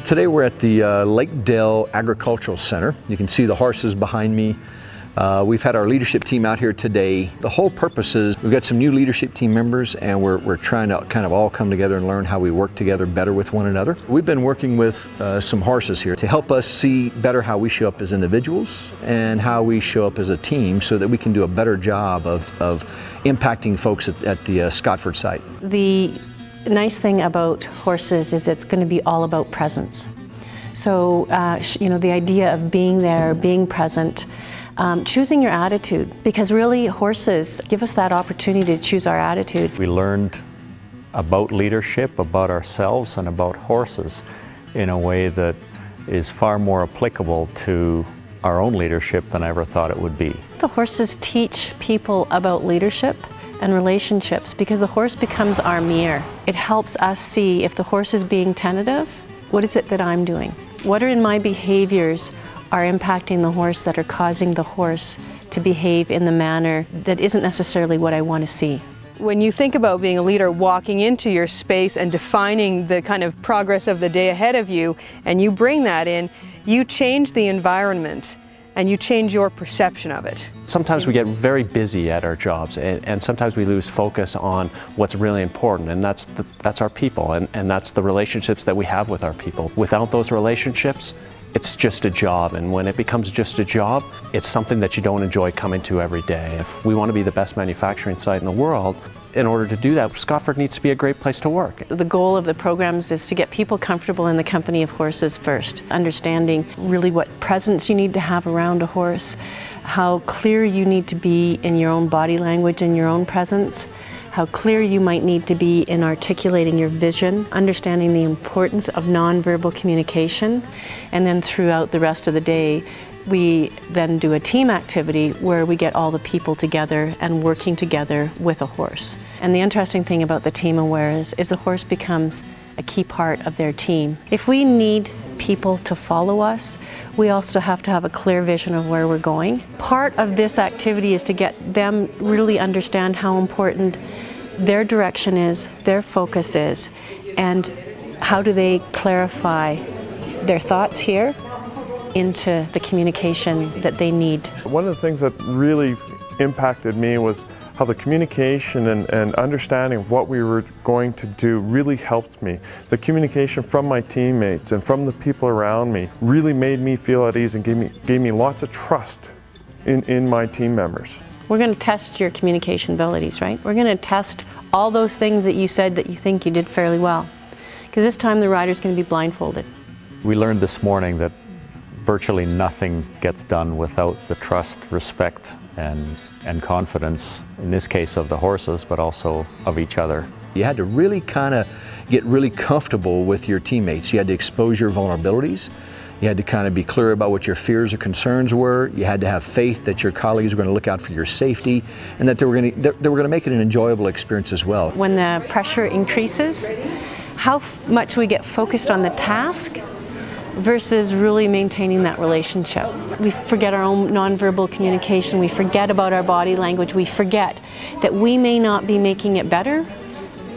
Today we're at the Lake Dell Agricultural Center. You can see the horses behind me. We've had our leadership team out here today. The whole purpose is we've got some new leadership team members, and we're trying to kind of all come together and learn how we work together better with one another. We've been working with some horses here to help us see better how we show up as individuals and how we show up as a team so that we can do a better job of impacting folks at the Scotford site. The nice thing about horses is it's going to be all about presence. So, the idea of being there, being present, choosing your attitude, because really horses give us that opportunity to choose our attitude. We learned about leadership, about ourselves, and about horses in a way that is far more applicable to our own leadership than I ever thought it would be. The horses teach people about leadership and relationships because the horse becomes our mirror. It helps us see if the horse is being tentative, what is it that I'm doing? What are in my behaviors are impacting the horse that are causing the horse to behave in the manner that isn't necessarily what I want to see. When you think about being a leader, walking into your space and defining the kind of progress of the day ahead of you, and you bring that in, you change the environment and you change your perception of it. Sometimes we get very busy at our jobs, and sometimes we lose focus on what's really important, and that's our people, and that's the relationships that we have with our people. Without those relationships, it's just a job, and when it becomes just a job, it's something that you don't enjoy coming to every day. If we want to be the best manufacturing site in the world, in order to do that, Scotford needs to be a great place to work. The goal of the programs is to get people comfortable in the company of horses first, understanding really what presence you need to have around a horse, how clear you need to be in your own body language and your own presence, how clear you might need to be in articulating your vision, understanding the importance of nonverbal communication, and then throughout the rest of the day, we then do a team activity where we get all the people together and working together with a horse. And the interesting thing about the team awareness is the horse becomes a key part of their team. If we need people to follow us, we also have to have a clear vision of where we're going. Part of this activity is to get them really understand how important their direction is, their focus is, and how do they clarify their thoughts here into the communication that they need. One of the things that really impacted me was how the communication and understanding of what we were going to do really helped me. The communication from my teammates and from the people around me really made me feel at ease and gave me lots of trust in my team members. We're going to test your communication abilities, right? We're going to test all those things that you said that you think you did fairly well. Because this time the rider's going to be blindfolded. We learned this morning that virtually nothing gets done without the trust, respect, and confidence, in this case of the horses, but also of each other. You had to really kind of get really comfortable with your teammates. You had to expose your vulnerabilities. You had to kind of be clear about what your fears or concerns were. You had to have faith that your colleagues were going to look out for your safety and that they were going to make it an enjoyable experience as well. When the pressure increases, how much we get focused on the task versus really maintaining that relationship. We forget our own nonverbal communication, we forget about our body language, we forget that we may not be making it better.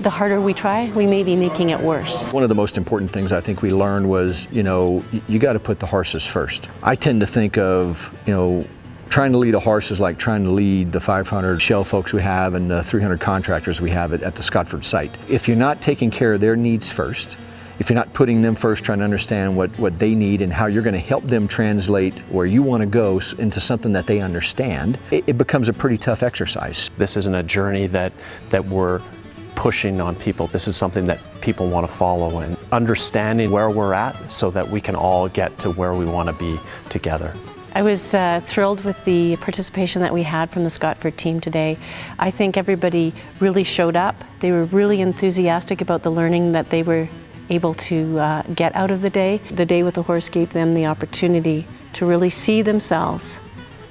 The harder we try, we may be making it worse. One of the most important things I think we learned was, you got to put the horses first. I tend to think of, trying to lead a horse is like trying to lead the 500 shell folks we have and the 300 contractors we have at the Scotford site. If you're not taking care of their needs first, if you're not putting them first, trying to understand what they need and how you're going to help them translate where you want to go into something that they understand, it becomes a pretty tough exercise. This isn't a journey that we're pushing on people. This is something that people want to follow, and understanding where we're at so that we can all get to where we want to be together. I was thrilled with the participation that we had from the Scotford team today. I think everybody really showed up. They were really enthusiastic about the learning that they were able to get out of the day. The day with the horse gave them the opportunity to really see themselves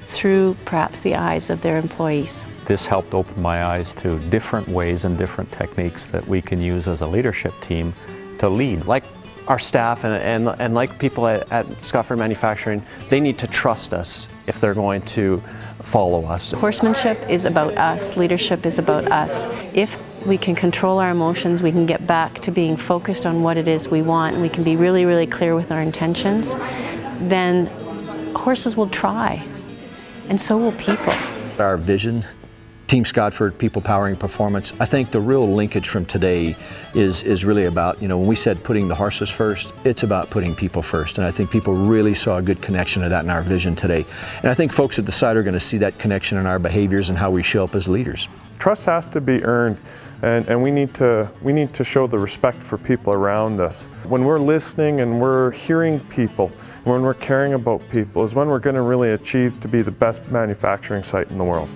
through perhaps the eyes of their employees. This helped open my eyes to different ways and different techniques that we can use as a leadership team to lead. Like our staff and like people at Scotford Manufacturing, they need to trust us if they're going to follow us. Horsemanship is about us, leadership is about us. If we can control our emotions, we can get back to being focused on what it is we want, and we can be really, really clear with our intentions, then horses will try, and so will people. Our vision, Team Scotford, people powering performance, I think the real linkage from today is really about, when we said putting the horses first, it's about putting people first. And I think people really saw a good connection to that in our vision today. And I think folks at the site are going to see that connection in our behaviors and how we show up as leaders. Trust has to be earned, and we need to show the respect for people around us. When we're listening and we're hearing people, when we're caring about people, is when we're going to really achieve to be the best manufacturing site in the world.